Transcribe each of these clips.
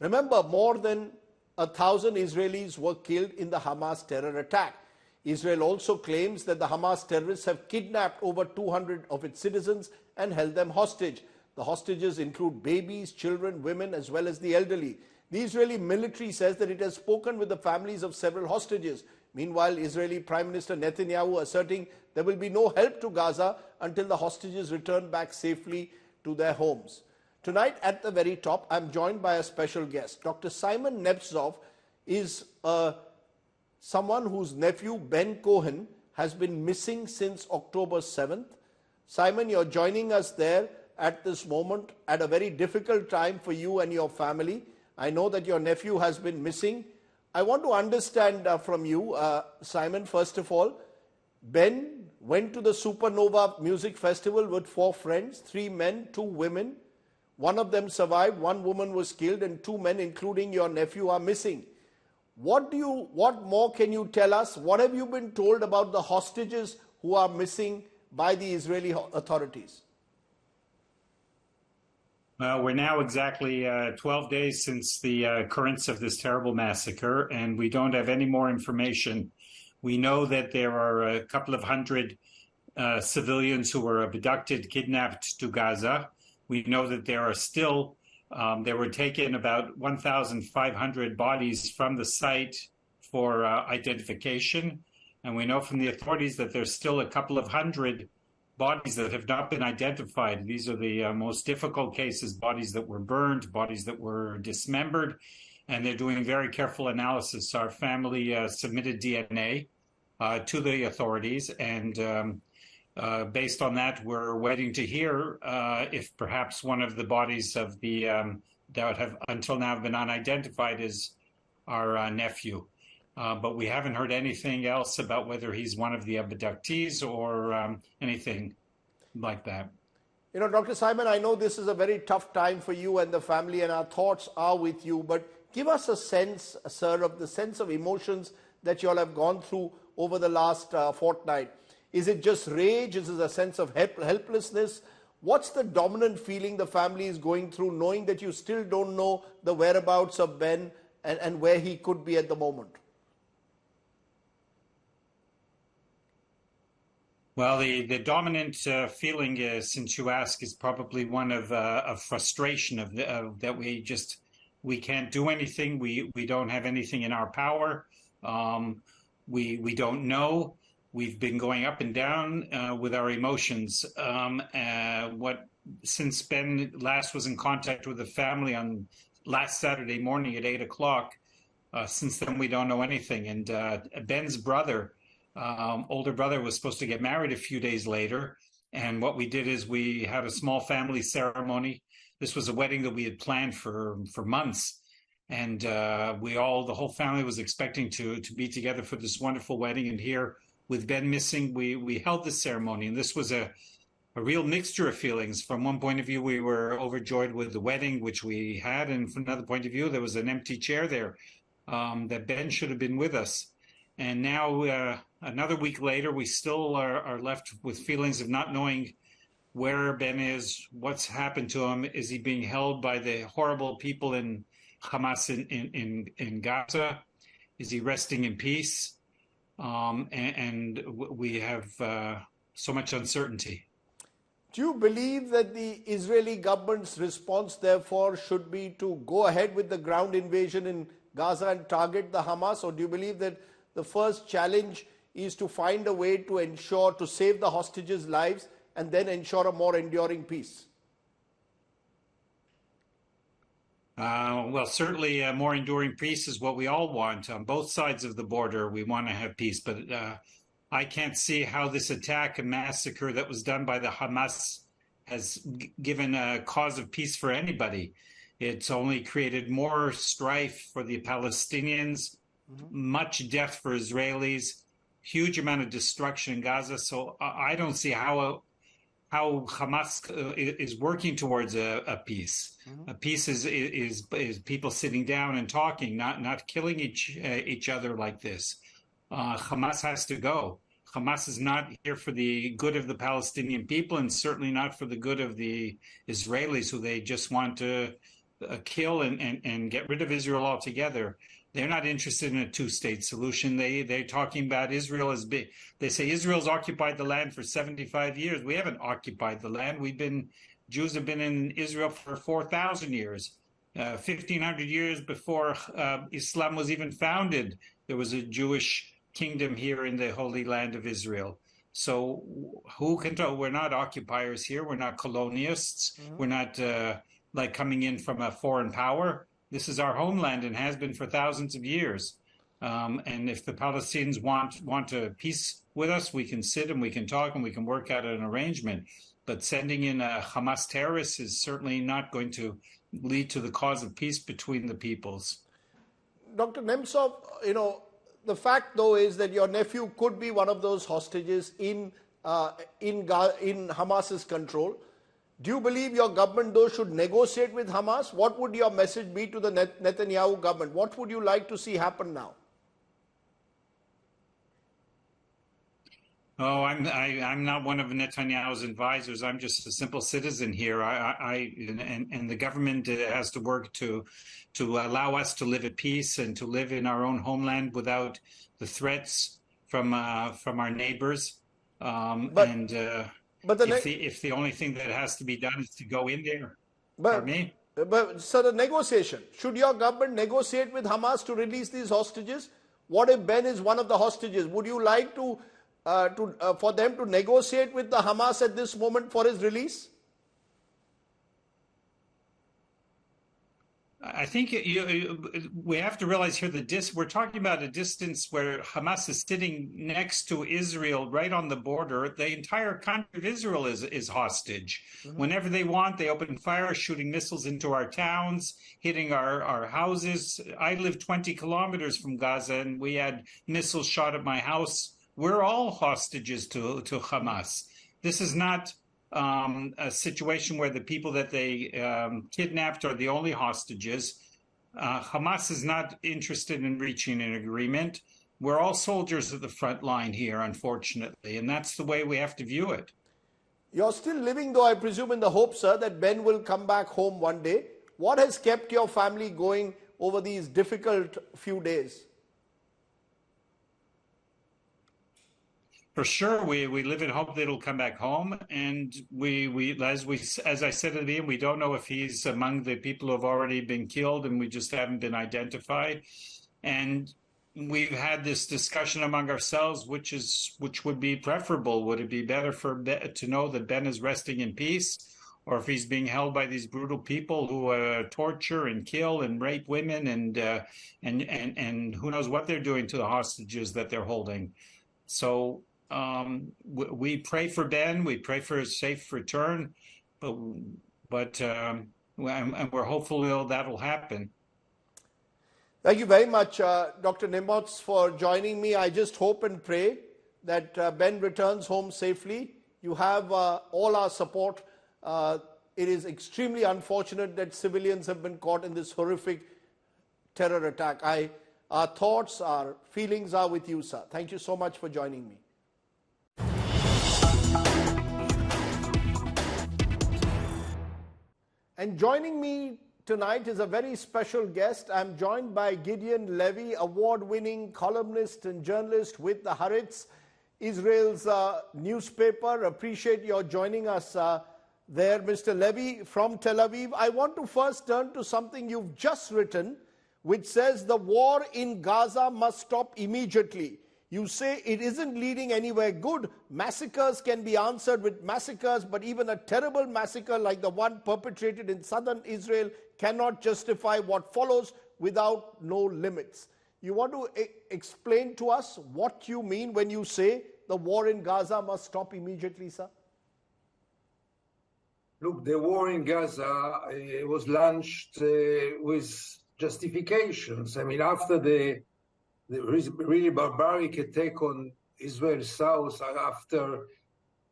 Remember, more than 1,000 Israelis were killed in the Hamas terror attack. Israel also claims that the Hamas terrorists have kidnapped over 200 of its citizens and held them hostage. The hostages include babies, children, women, as well as the elderly. The Israeli military says that it has spoken with the families of several hostages. Meanwhile, Israeli Prime Minister Netanyahu asserting there will be no help to Gaza until the hostages return back safely to their homes. Tonight, at the very top, I'm joined by a special guest. Dr. Simon Nebzov is someone whose nephew, Ben Kohan, has been missing since October 7th. Simon, you're joining us there at this moment at a very difficult time for you and your family. I know that your nephew has been missing. I want to understand from you, Simon, first of all, Ben went to the Supernova Music Festival with 4 friends, 3 men, 2 women. One of them survived, 1 woman was killed, and 2 men, including your nephew, are missing. What more can you tell us? What have you been told about the hostages who are missing by the Israeli authorities? We're now exactly 12 days since the occurrence of this terrible massacre, and we don't have any more information. We know that there are a couple of hundred civilians who were abducted, kidnapped to Gaza. We know that there are still, there were taken about 1,500 bodies from the site for identification. And we know from the authorities that there's still a couple of hundred bodies that have not been identified. These are the most difficult cases, bodies that were burned, bodies that were dismembered, and they're doing very careful analysis. Our family submitted DNA to the authorities, and based on that, we're waiting to hear if perhaps one of the bodies of the that have until now been unidentified is our nephew. But we haven't heard anything else about whether he's one of the abductees or anything like that. You know, Dr. Simon, I know this is a very tough time for you and the family, and our thoughts are with you. But give us a sense, sir, of the sense of emotions that you all have gone through over the last fortnight. Is it just rage? Is it a sense of helplessness? What's the dominant feeling the family is going through, knowing that you still don't know the whereabouts of Ben and where he could be at the moment? Well, the dominant feeling, since you ask, is probably one of frustration that we can't do anything. We don't have anything in our power. We don't know. We've been going up and down with our emotions. Since Ben last was in contact with the family on last Saturday morning at 8 o'clock, since then we don't know anything. And Ben's brother, older brother, was supposed to get married a few days later. And what we did is we had a small family ceremony. This was a wedding that we had planned for months. And the whole family was expecting to be together for this wonderful wedding. And here, with Ben missing, we held this ceremony. And this was a real mixture of feelings. From one point of view, we were overjoyed with the wedding, which we had. And from another point of view, there was an empty chair there that Ben should have been with us. And now, another week later, we still are left with feelings of not knowing where Ben is, what's happened to him. Is he being held by the horrible people in Hamas in Gaza? Is he resting in peace? And we have so much uncertainty. Do you believe that the Israeli government's response, therefore, should be to go ahead with the ground invasion in Gaza and target the Hamas? Or do you believe that the first challenge is to find a way to ensure, to save the hostages' lives and then ensure a more enduring peace? Well, certainly a more enduring peace is what we all want. On both sides of the border, we want to have peace. But I can't see how this attack and massacre that was done by the Hamas has given a cause of peace for anybody. It's only created more strife for the Palestinians, much death for Israelis, huge amount of destruction in Gaza. So I don't see how Hamas is working towards a peace. A peace is people sitting down and talking, not killing each other like this. Hamas has to go. Hamas is not here for the good of the Palestinian people, and certainly not for the good of the Israelis, who they just want to kill and get rid of Israel altogether. They're not interested in a two-state solution. They're talking about Israel as big. They say Israel's occupied the land for 75 years. We haven't occupied the land. Jews have been in Israel for 4,000 years. 1,500 years before Islam was even founded, there was a Jewish kingdom here in the Holy Land of Israel. So who can tell? We're not occupiers here. We're not colonialists. We're not like coming in from a foreign power. This is our homeland and has been for thousands of years. And if the Palestinians want a peace with us, we can sit and we can talk and we can work out an arrangement. But sending in a Hamas terrorist is certainly not going to lead to the cause of peace between the peoples. Dr. Nemtsov, the fact, though, is that your nephew could be one of those hostages in Hamas's control. Do you believe your government, though, should negotiate with Hamas? What would your message be to the Netanyahu government? What would you like to see happen now? Oh, I'm not one of Netanyahu's advisors. I'm just a simple citizen here. And the government has to work to allow us to live at peace and to live in our own homeland without the threats from our neighbors. If the only thing that has to be done is to go in there, pardon me? But so the negotiation, should your government negotiate with Hamas to release these hostages? What if Ben is one of the hostages? Would you like for them to negotiate with the Hamas at this moment for his release? I think we have to realize here we're talking about a distance where Hamas is sitting next to Israel, right on the border. The entire country of Israel is hostage. Whenever they want, they open fire, shooting missiles into our towns, hitting our houses. I live 20 kilometers from Gaza, and we had missiles shot at my house. We're all hostages to Hamas. This is not a situation where the people that they kidnapped are the only hostages. Hamas is not interested in reaching an agreement. We're all soldiers at the front line here, unfortunately, and that's the way we have to view it. You're still living, though, I presume, in the hope, sir, that Ben will come back home one day. What has kept your family going over these difficult few days? For sure, we live in hope that he'll come back home, and as I said at the beginning, we don't know if he's among the people who have already been killed, and we just haven't been identified. And we've had this discussion among ourselves, which would be preferable. Would it be better for Ben to know that Ben is resting in peace, or if he's being held by these brutal people who torture and kill and rape women and who knows what they're doing to the hostages that they're holding? So. We pray for Ben. We pray for his safe return, but and we're hopeful that'll happen. Thank you very much, Dr. Nimo, for joining me. I just hope and pray that Ben returns home safely. You have all our support. It is extremely unfortunate that civilians have been caught in this horrific terror attack. Our thoughts, our feelings are with you, sir. Thank you so much for joining me. And joining me tonight is a very special guest. I'm joined by Gideon Levy, award-winning columnist and journalist with the Haaretz, Israel's newspaper. Appreciate your joining us there, Mr. Levy, from Tel Aviv. I want to first turn to something you've just written, which says the war in Gaza must stop immediately. You say it isn't leading anywhere good. Massacres can be answered with massacres, but even a terrible massacre like the one perpetrated in southern Israel cannot justify what follows without no limits. You want to explain to us what you mean when you say the war in Gaza must stop immediately, sir? Look, the war in Gaza was launched with justifications. I mean, after the really barbaric attack on Israel's south, after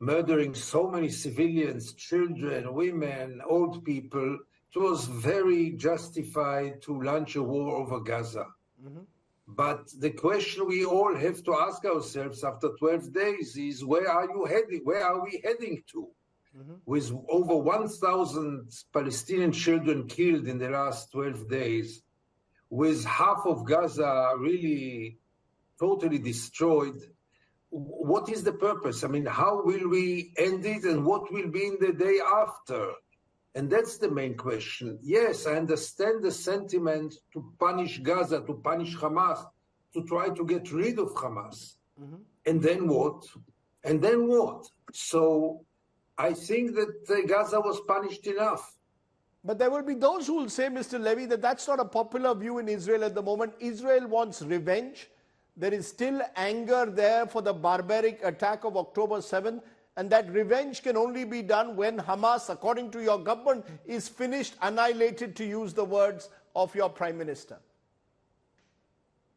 murdering so many civilians, children, women, old people, it was very justified to launch a war over Gaza. But the question we all have to ask ourselves after 12 days is, where are you heading? Where are we heading to? with over 1,000 Palestinian children killed in the last 12 days, with half of Gaza really totally destroyed, what is the purpose? I mean, how will we end it, and what will be in the day after? And that's the main question. Yes, I understand the sentiment to punish Gaza, to punish Hamas, to try to get rid of Hamas. And then what? And then what? So I think that Gaza was punished enough. But there will be those who will say, Mr. Levy, that that's not a popular view in Israel at the moment. Israel wants revenge. There is still anger there for the barbaric attack of October 7th. And that revenge can only be done when Hamas, according to your government, is finished, annihilated, to use the words of your Prime Minister.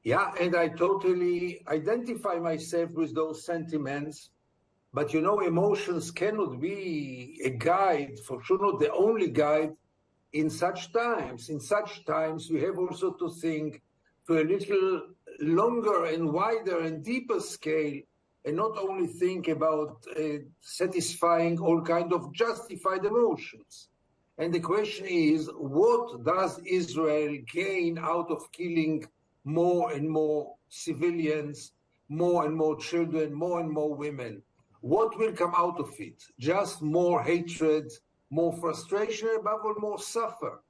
Yeah, and I totally identify myself with those sentiments. But you know, emotions cannot be a guide, for sure not the only guide in such times. In such times, we have also to think to a little longer and wider and deeper scale, and not only think about satisfying all kind of justified emotions. And the question is, what does Israel gain out of killing more and more civilians, more and more children, more and more women? What will come out of it? Just more hatred, more frustration, and above all, more suffer.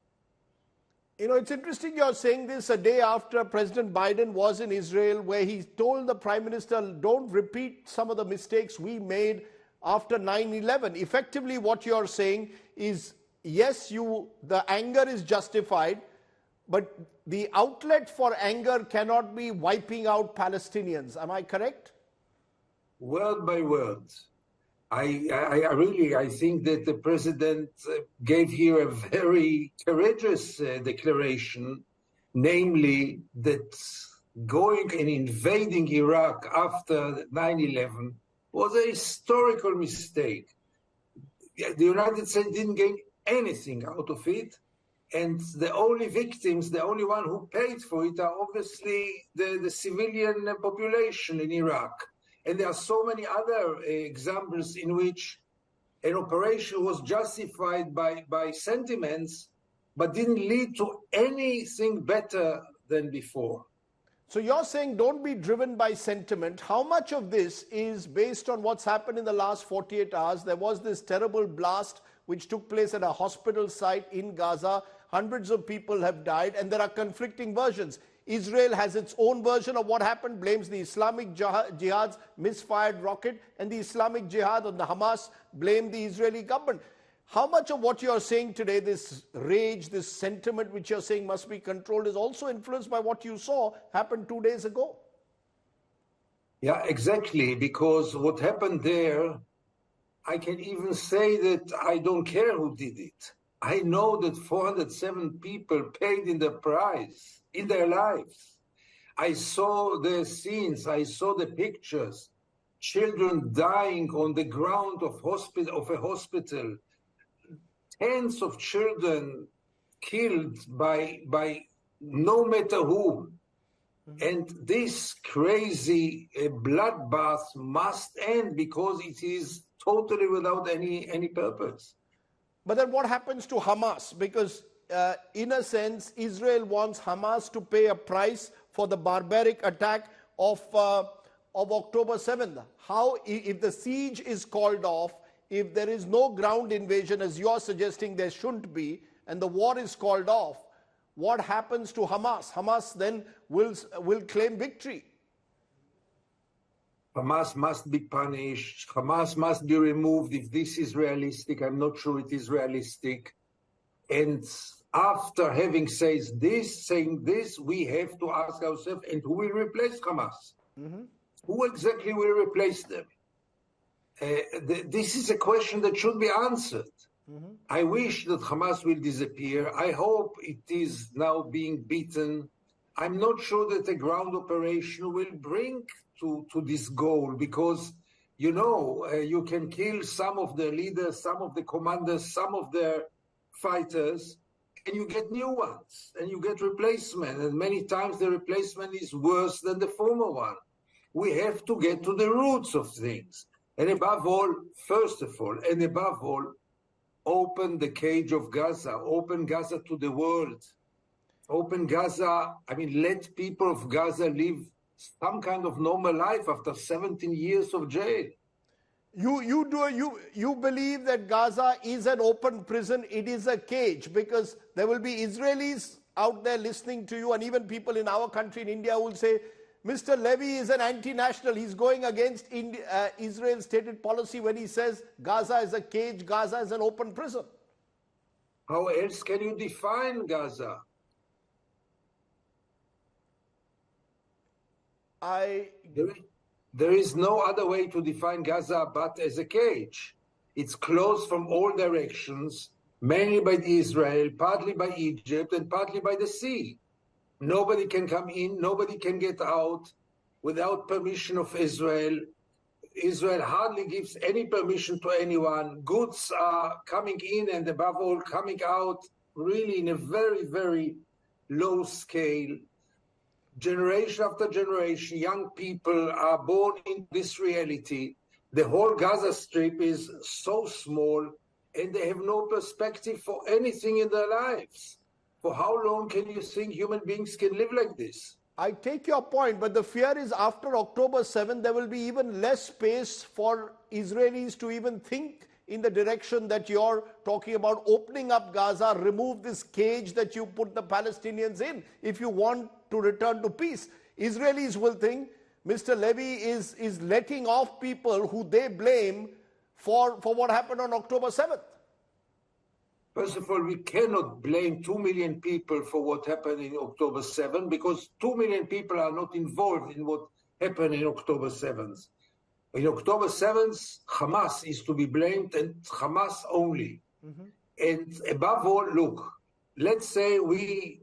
You know, it's interesting you're saying this a day after President Biden was in Israel, where he told the Prime Minister, don't repeat some of the mistakes we made after 9/11. Effectively, what you're saying is, yes, the anger is justified, but the outlet for anger cannot be wiping out Palestinians. Am I correct? Word by word. I think that the president gave here a very courageous declaration, namely that going and invading Iraq after 9/11 was a historical mistake. The United States didn't gain anything out of it, and the only victims, the only one who paid for it, are obviously the civilian population in Iraq. And there are so many other examples in which an operation was justified by sentiments, but didn't lead to anything better than before. So you're saying don't be driven by sentiment. How much of this is based on what's happened in the last 48 hours? There was this terrible blast which took place at a hospital site in Gaza. Hundreds of people have died, and there are conflicting versions. Israel has its own version of what happened, blames the Islamic Jihad's misfired rocket, and the Islamic Jihad and the Hamas blame the Israeli government. How much of what you're saying today, this rage, this sentiment which you're saying must be controlled, is also influenced by what you saw happen 2 days ago? Yeah, exactly, because what happened there, I can even say that I don't care who did it. I know that 407 people paid in the price in their lives. I saw the scenes, I saw the pictures, children dying on the ground of a hospital, tens of children killed by no matter who. And this crazy bloodbath must end, because it is totally without any purpose. But then what happens to Hamas? Because in a sense, Israel wants Hamas to pay a price for the barbaric attack of October 7th. How, if the siege is called off, if there is no ground invasion, as you're suggesting there shouldn't be, and the war is called off, what happens to Hamas? Hamas then will claim victory. Hamas must be punished. Hamas must be removed if this is realistic. I'm not sure it is realistic. And after having saying this, we have to ask ourselves, and who will replace Hamas? Who exactly will replace them? This is a question that should be answered. I wish that Hamas will disappear. I hope it is now being beaten. I'm not sure that a ground operation will bring to this goal, because, you know, you can kill some of the leaders, some of the commanders, some of their fighters, and you get new ones, and you get replacement, and many times the replacement is worse than the former one. We have to get to the roots of things. And above all, first of all, and above all, open the cage of Gaza, open Gaza to the world. Open Gaza, I mean, let people of Gaza live some kind of normal life after 17 years of jail. You believe that Gaza is an open prison, it is a cage, because there will be Israelis out there listening to you, and even people in our country, in India, will say, Mr. Levy is an anti-national. He's going against Israel's stated policy when he says Gaza is a cage, Gaza is an open prison. How else can you define Gaza? There is no other way to define Gaza but as a cage. It's closed from all directions, mainly by Israel, partly by Egypt, and partly by the sea. Nobody can come in, nobody can get out without permission of Israel. Israel hardly gives any permission to anyone. Goods are coming in and above all coming out really in a very, very low scale. Generation after generation, young people are born in this reality. The whole Gaza Strip is so small and they have no perspective for anything in their lives. For how long can you think human beings can live like this? I take your point, but the fear is after October 7th, there will be even less space for Israelis to even think in the direction that you're talking about, opening up Gaza, remove this cage that you put the Palestinians in, if you want to return to peace. Israelis will think Mr. Levy is letting off people who they blame for what happened on October 7th. First of all, we cannot blame 2 million people for what happened in October 7th because 2 million people are not involved in what happened in October 7th. In October 7th, Hamas is to be blamed and Hamas only. Mm-hmm. And above all, look, let's say we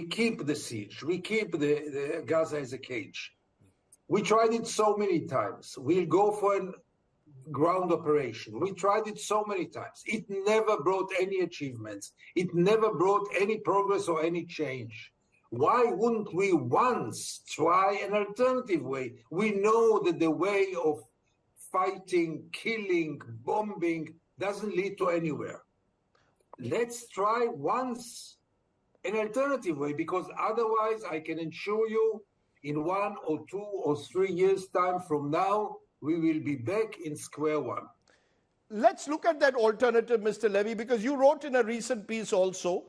keep the siege, we keep the Gaza as a cage. We tried it so many times. We'll go for a ground operation. We tried it so many times. It never brought any achievements. It never brought any progress or any change. Why wouldn't we once try an alternative way? We know that the way of fighting, killing, bombing doesn't lead to anywhere. Let's try once an alternative way, because otherwise I can assure you in 1 or 2 or 3 years' time from now, we will be back in square one. Let's look at that alternative, Mr. Levy, because you wrote in a recent piece also,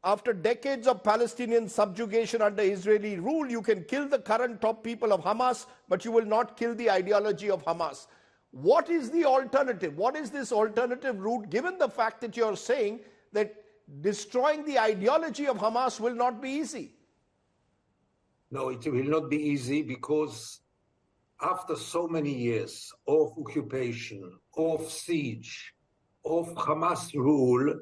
after decades of Palestinian subjugation under Israeli rule, you can kill the current top people of Hamas, but you will not kill the ideology of Hamas. What is the alternative? What is this alternative route, given the fact that you're saying that destroying the ideology of Hamas will not be easy? No, it will not be easy, because after so many years of occupation, of siege, of Hamas rule,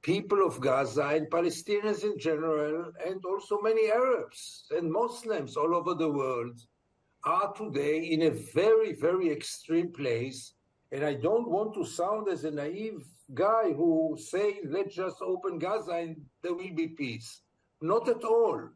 people of Gaza and Palestinians in general, and also many Arabs and Muslims all over the world, are today in a very, very extreme place. And I don't want to sound as a naive guy who say, let's just open Gaza and there will be peace. Not at all.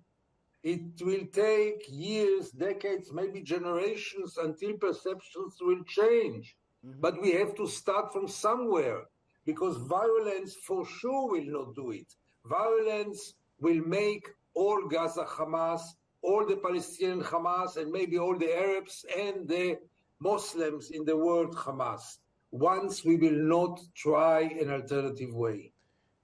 It will take years, decades, maybe generations until perceptions will change. Mm-hmm. But we have to start from somewhere, because violence for sure will not do it. Violence will make all Gaza Hamas, all the Palestinian Hamas, and maybe all the Arabs and the Muslims in the world Hamas, once we will not try an alternative way.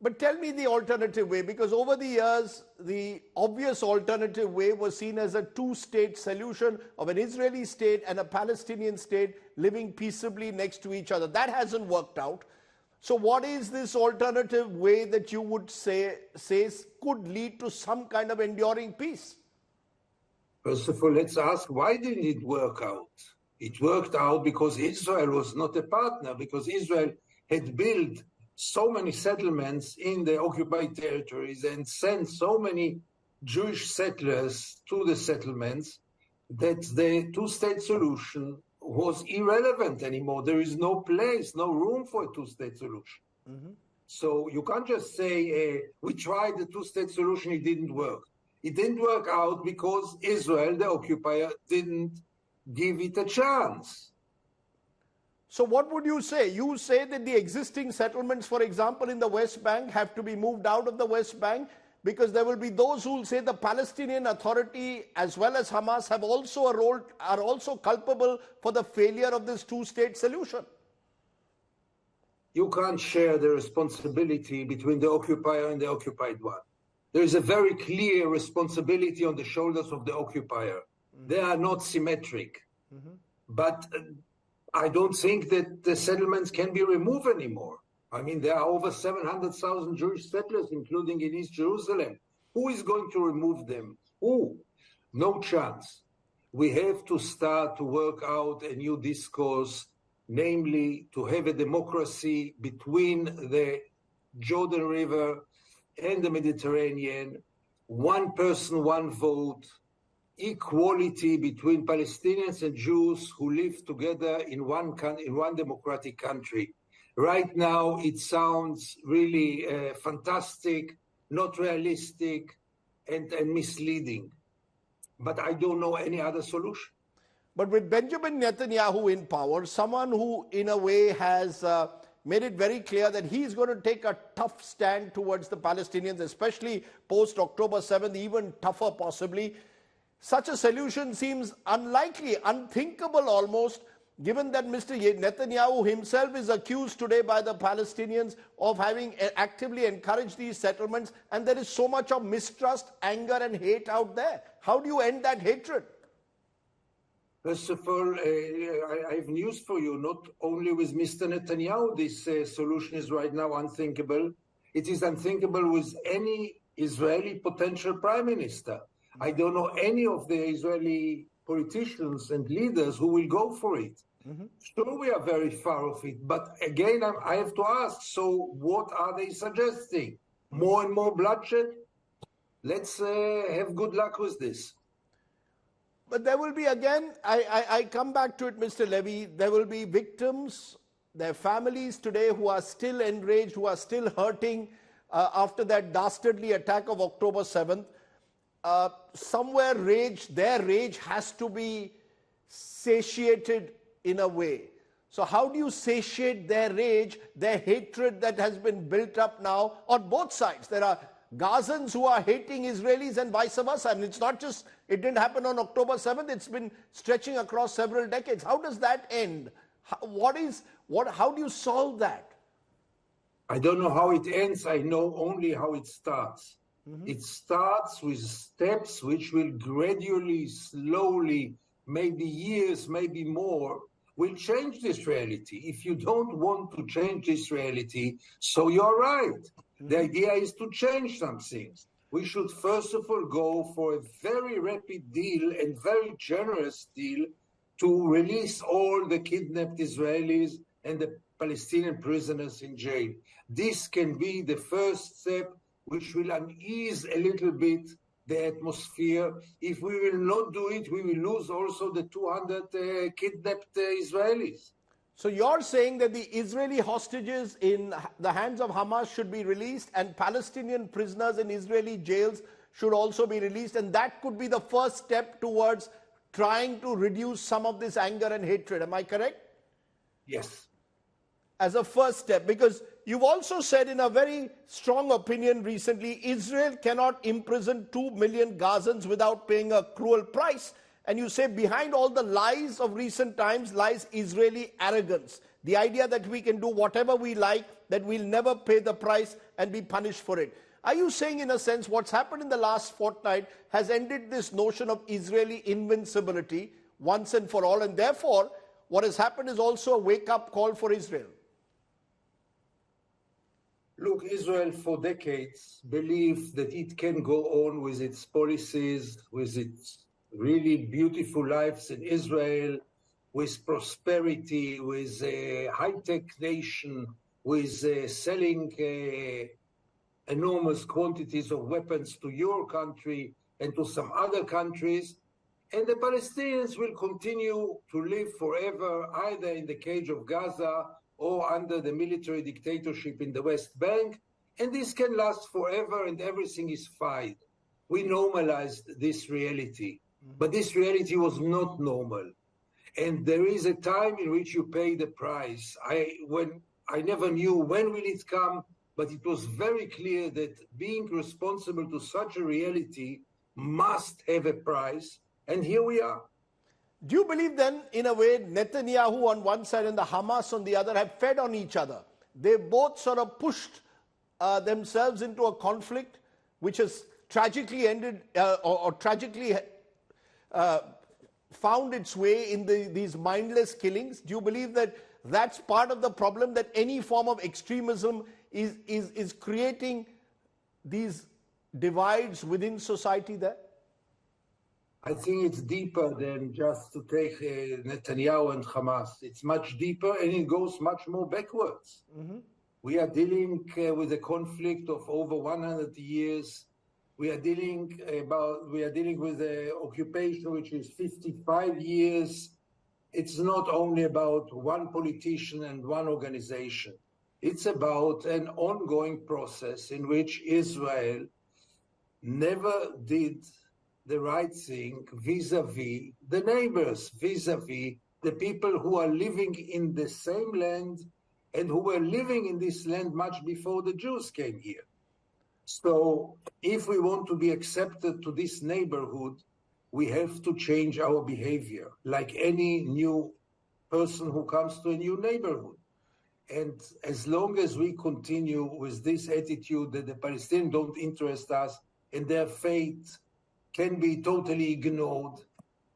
But tell me the alternative way, because over the years, the obvious alternative way was seen as a two-state solution of an Israeli state and a Palestinian state living peaceably next to each other. That hasn't worked out. So what is this alternative way that you would say could lead to some kind of enduring peace? First of all, let's ask, why didn't it work out? It worked out because Israel was not a partner, because Israel had built so many settlements in the occupied territories and sent so many Jewish settlers to the settlements that the two-state solution was irrelevant anymore. There is no place, no room for a two-state solution. Mm-hmm. So you can't just say, we tried the two-state solution, it didn't work. It didn't work out because Israel, the occupier, didn't give it a chance. So what would you say? You say that the existing settlements, for example, in the West Bank have to be moved out of the West Bank, because there will be those who will say the Palestinian Authority as well as Hamas have also a role, are also culpable for the failure of this two-state solution. You can't share the responsibility between the occupier and the occupied one. There is a very clear responsibility on the shoulders of the occupier. They are not symmetric. But I don't think that the settlements can be removed anymore. I mean, there are over 700,000 Jewish settlers, including in East Jerusalem. Who is going to remove them? Who? No chance. We have to start to work out a new discourse, namely to have a democracy between the Jordan River and the Mediterranean, one person, one vote, equality between Palestinians and Jews who live together in one democratic country. Right now, it sounds really fantastic, not realistic, and misleading. But I don't know any other solution. But with Benjamin Netanyahu in power, someone who in a way has made it very clear that he's going to take a tough stand towards the Palestinians, especially post-October 7th, even tougher possibly, such a solution seems unlikely, unthinkable almost, given that Mr. Netanyahu himself is accused today by the Palestinians of having actively encouraged these settlements, and there is so much of mistrust, anger and hate out there. How do you end that hatred? First of all, I have news for you. Not only with Mr. Netanyahu, this solution is right now unthinkable. It is unthinkable with any Israeli potential prime minister. I don't know any of the Israeli politicians and leaders who will go for it. Sure, we are very far off it. But again, I have to ask, so what are they suggesting? More and more bloodshed? Let's have good luck with this. But there will be, again, I come back to it, Mr. Levy, there will be victims, their families today who are still enraged, who are still hurting after that dastardly attack of October 7th. Somewhere their rage has to be satiated in a way. So how do you satiate their rage, their hatred that has been built up now on both sides? There are Gazans who are hating Israelis and vice versa. And it's not just, it didn't happen on October 7th, it's been stretching across several decades. How does that end? How do you solve that? I don't know how it ends, I know only how it starts. It starts with steps which will gradually, slowly, maybe years, maybe more, will change this reality. If you don't want to change this reality, so you're right. The idea is to change some things. We should first of all go for a very rapid deal and very generous deal to release all the kidnapped Israelis and the Palestinian prisoners in jail. This can be the first step which will unease a little bit the atmosphere. If we will not do it, we will lose also the 200 kidnapped Israelis. So you're saying that the Israeli hostages in the hands of Hamas should be released and Palestinian prisoners in Israeli jails should also be released, and that could be the first step towards trying to reduce some of this anger and hatred. Am I correct? Yes. As a first step, because you've also said in a very strong opinion recently, Israel cannot imprison 2 million Gazans without paying a cruel price. And you say behind all the lies of recent times lies Israeli arrogance. The idea that we can do whatever we like, that we'll never pay the price and be punished for it. Are you saying in a sense what's happened in the last fortnight has ended this notion of Israeli invincibility once and for all, and therefore what has happened is also a wake-up call for Israel? Look, Israel for decades believed that it can go on with its policies, with its really beautiful lives in Israel, with prosperity, with a high-tech nation, with selling enormous quantities of weapons to your country and to some other countries. And the Palestinians will continue to live forever either in the cage of Gaza or under the military dictatorship in the West Bank, and this can last forever and everything is fine. We normalized this reality, but this reality was not normal. And there is a time in which you pay the price. I never knew when will it come, but it was very clear that being responsible to such a reality must have a price, and here we are. Do you believe then, in a way, Netanyahu on one side and the Hamas on the other have fed on each other? They both sort of pushed themselves into a conflict which has tragically ended or tragically found its way in these mindless killings? Do you believe that that's part of the problem, that any form of extremism is creating these divides within society there? I think it's deeper than just to take Netanyahu and Hamas. It's much deeper, and it goes much more backwards. Mm-hmm. We are dealing with a conflict of over 100 years. We are dealing with an occupation which is 55 years. It's not only about one politician and one organization. It's about an ongoing process in which Israel never did the right thing vis-a-vis the neighbors, vis-a-vis the people who are living in the same land and who were living in this land much before the Jews came here. So if we want to be accepted to this neighborhood, we have to change our behavior, like any new person who comes to a new neighborhood. And as long as we continue with this attitude that the Palestinians don't interest us and their fate can be totally ignored,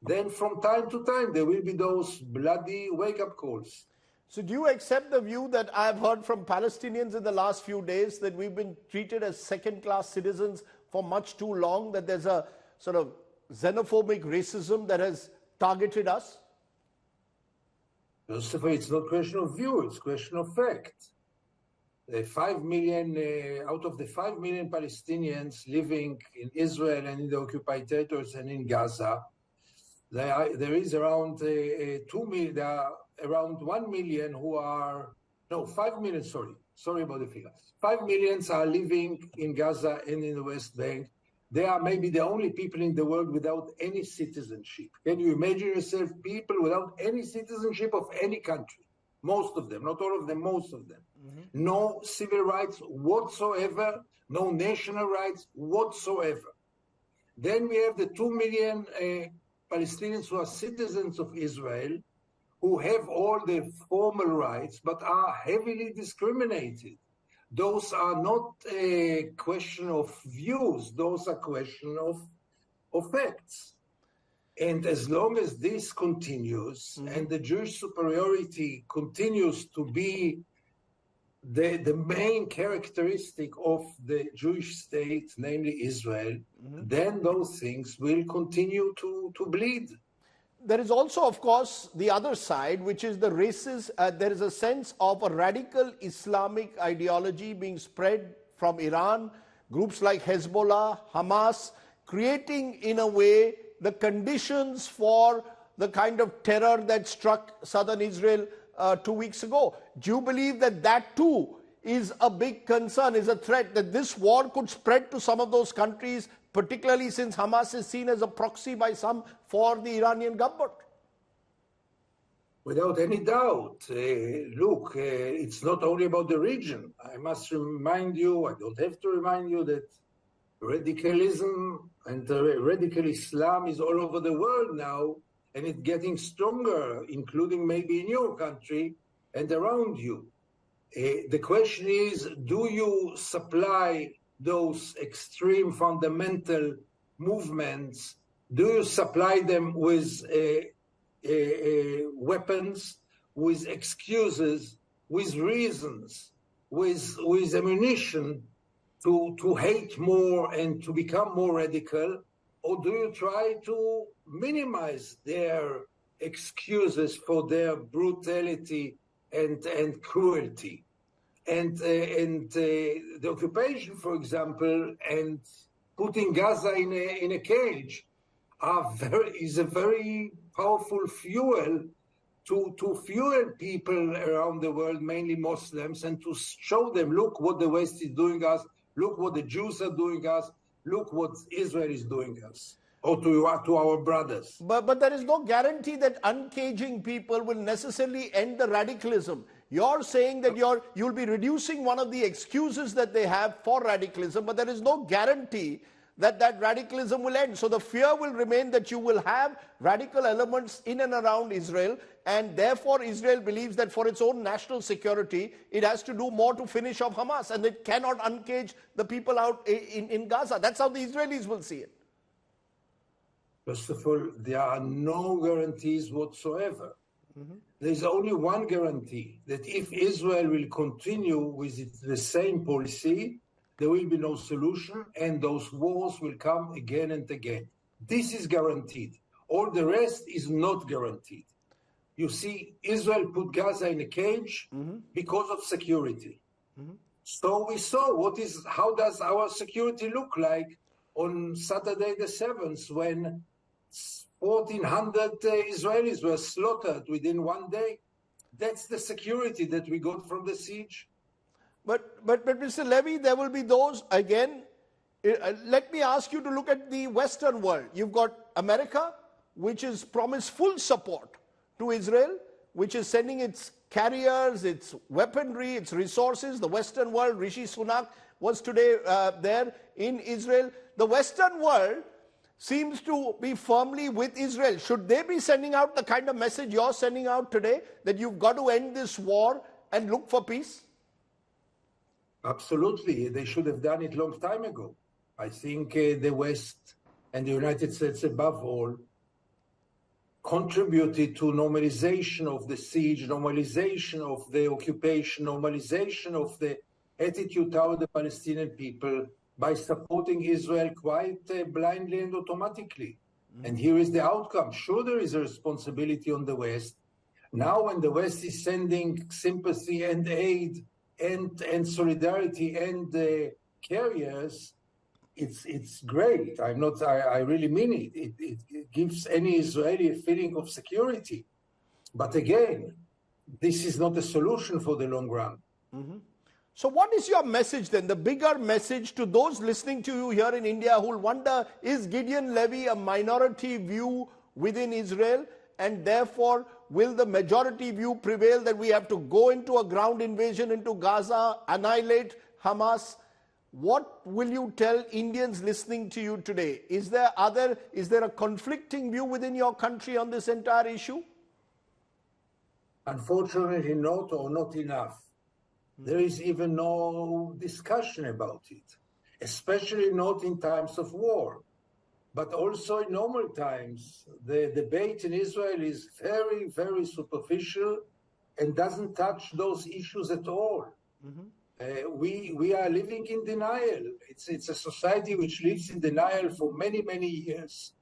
then from time to time there will be those bloody wake-up calls. So do you accept the view that I've heard from Palestinians in the last few days, that we've been treated as second-class citizens for much too long, that there's a sort of xenophobic racism that has targeted us? First of all, it's not a question of view, it's a question of fact. 5 million, out of the 5 million Palestinians living in Israel and in the occupied territories and in Gaza, there is around 2 million, around 1 million who are, no, 5 million, sorry about the figures. 5 million are living in Gaza and in the West Bank. They are maybe the only people in the world without any citizenship. Can you imagine yourself, people without any citizenship of any country? Most of them, not all of them, most of them. Mm-hmm. No civil rights whatsoever, no national rights whatsoever. Then we have the 2 million Palestinians who are citizens of Israel, who have all the formal rights, but are heavily discriminated. Those are not a question of views, those are question of facts. And as long as this continues, mm-hmm. and the Jewish superiority continues to be the main characteristic of the Jewish state, namely Israel, mm-hmm. then those things will continue to bleed. There is also, of course, the other side, which is the races. There is a sense of a radical Islamic ideology being spread from Iran, groups like Hezbollah, Hamas, creating, in a way, the conditions for the kind of terror that struck southern Israel 2 weeks ago. Do you believe that that too is a big concern, is a threat, that this war could spread to some of those countries, particularly since Hamas is seen as a proxy by some for the Iranian government? Without any doubt. Look, it's not only about the region. I must remind you, I don't have to remind you, that radicalism and radical Islam is all over the world now, and it's getting stronger, including maybe in your country and around you. The question is, do you supply those extreme fundamental movements? Do you supply them with weapons, with excuses, with reasons, with ammunition to hate more and to become more radical? Or do you try to minimize their excuses for their brutality and cruelty? And the occupation, for example, and putting Gaza in a cage is a very powerful fuel to fuel people around the world, mainly Muslims, and to show them, look what the West is doing us, look what the Jews are doing us, look what Israel is doing us. or to our brothers. But there is no guarantee that uncaging people will necessarily end the radicalism. You're saying that you'll be reducing one of the excuses that they have for radicalism, but there is no guarantee that that radicalism will end. So the fear will remain that you will have radical elements in and around Israel, and therefore Israel believes that for its own national security, it has to do more to finish off Hamas, and it cannot uncage the people out in Gaza. That's how the Israelis will see it. First of all, there are no guarantees whatsoever. There's only one guarantee, that if Israel will continue with the same policy, there will be no solution, and those wars will come again and again. This is guaranteed. All the rest is not guaranteed. You see, Israel put Gaza in a cage because of security. So we saw how does our security look like on Saturday the 7th, when 1,400 Israelis were slaughtered within one day. That's the security that we got from the siege. But Mr. Levy, there will be those, again, let me ask you to look at the Western world. You've got America, which has promised full support to Israel, which is sending its carriers, its weaponry, its resources. The Western world, Rishi Sunak was today there in Israel. The Western world seems to be firmly with Israel. Should they be sending out the kind of message you're sending out today, that you've got to end this war and look for peace? Absolutely. They should have done it long time ago. I think the West and the United States above all contributed to normalization of the siege, normalization of the occupation, normalization of the attitude toward the Palestinian people by supporting Israel quite blindly and automatically. And here is the outcome. Sure, there is a responsibility on the West. Now when the West is sending sympathy and aid and solidarity and carriers, it's great. I really mean it. It gives any Israeli a feeling of security. But again, this is not a solution for the long run. So what is your message then, the bigger message to those listening to you here in India who will wonder, is Gideon Levy a minority view within Israel, and therefore will the majority view prevail that we have to go into a ground invasion into Gaza, annihilate Hamas? What will you tell Indians listening to you today? Is there a conflicting view within your country on this entire issue? Unfortunately not, or not enough. There is even no discussion about it, especially not in times of war. But also in normal times, the debate in Israel is very, very superficial and doesn't touch those issues at all. We are living in denial. It's a society which lives in denial for many, many years.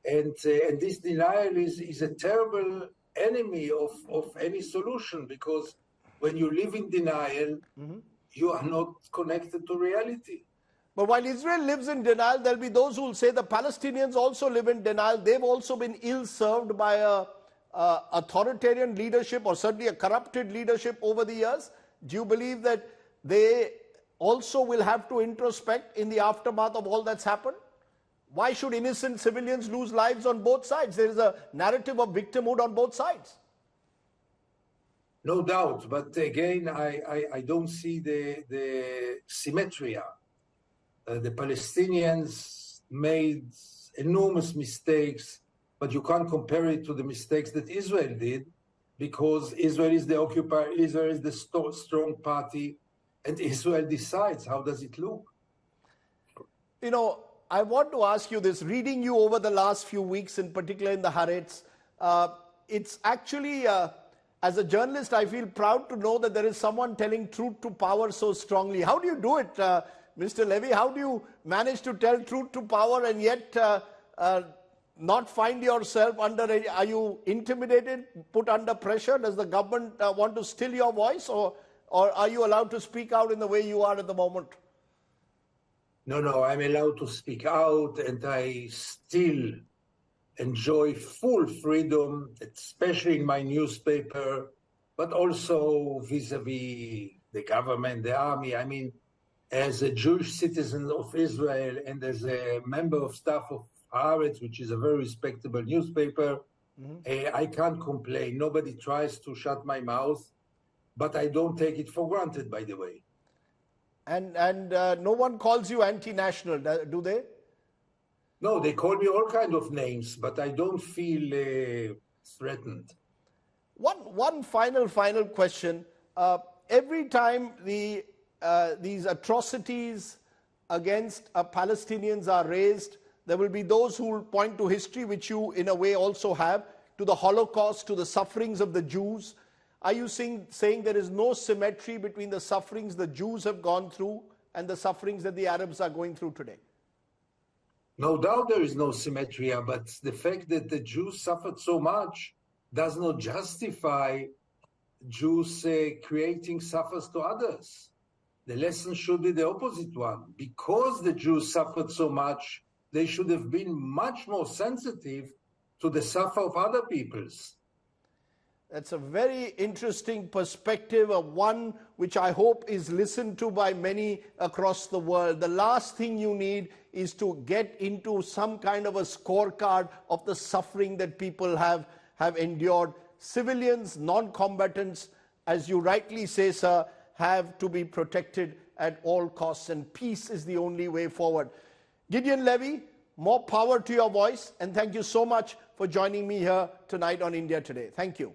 And this denial is a terrible enemy of any solution, because when you live in denial, you are not connected to reality. But while Israel lives in denial, there'll be those who will say the Palestinians also live in denial. They've also been ill-served by a authoritarian leadership, or certainly a corrupted leadership over the years. Do you believe that they also will have to introspect in the aftermath of all that's happened? Why should innocent civilians lose lives on both sides? There is a narrative of victimhood on both sides. No doubt, but again, I don't see the symmetry. The Palestinians made enormous mistakes, but you can't compare it to the mistakes that Israel did, because Israel is the occupier, Israel is the strong party, and Israel decides how does it look. You know, I want to ask you this, reading you over the last few weeks, in particular in the Haaretz, it's actually, as a journalist, I feel proud to know that there is someone telling truth to power so strongly. How do you do it, Mr. Levy? How do you manage to tell truth to power and yet not find yourself are you intimidated, put under pressure? Does the government want to still your voice, or are you allowed to speak out in the way you are at the moment? No, I'm allowed to speak out, and I still enjoy full freedom, especially in my newspaper, but also vis-a-vis the government, the army. I mean, as a Jewish citizen of Israel and as a member of staff of Haaretz, which is a very respectable newspaper. I can't complain. Nobody tries to shut my mouth, but I don't take it for granted, by the way. And no one calls you anti-national, do they? No, they call me all kinds of names, but I don't feel threatened. One final question. Every time these atrocities against Palestinians are raised, there will be those who will point to history, which you in a way also have, to the Holocaust, to the sufferings of the Jews. Are you saying there is no symmetry between the sufferings the Jews have gone through and the sufferings that the Arabs are going through today? No doubt there is no symmetry, but the fact that the Jews suffered so much does not justify Jews creating suffers to others. The lesson should be the opposite one. Because the Jews suffered so much, they should have been much more sensitive to the suffer of other peoples. That's a very interesting perspective, one which I hope is listened to by many across the world. The last thing you need is to get into some kind of a scorecard of the suffering that people have endured. Civilians, non-combatants, as you rightly say, sir, have to be protected at all costs, and peace is the only way forward. Gideon Levy, more power to your voice, and thank you so much for joining me here tonight on India Today. Thank you.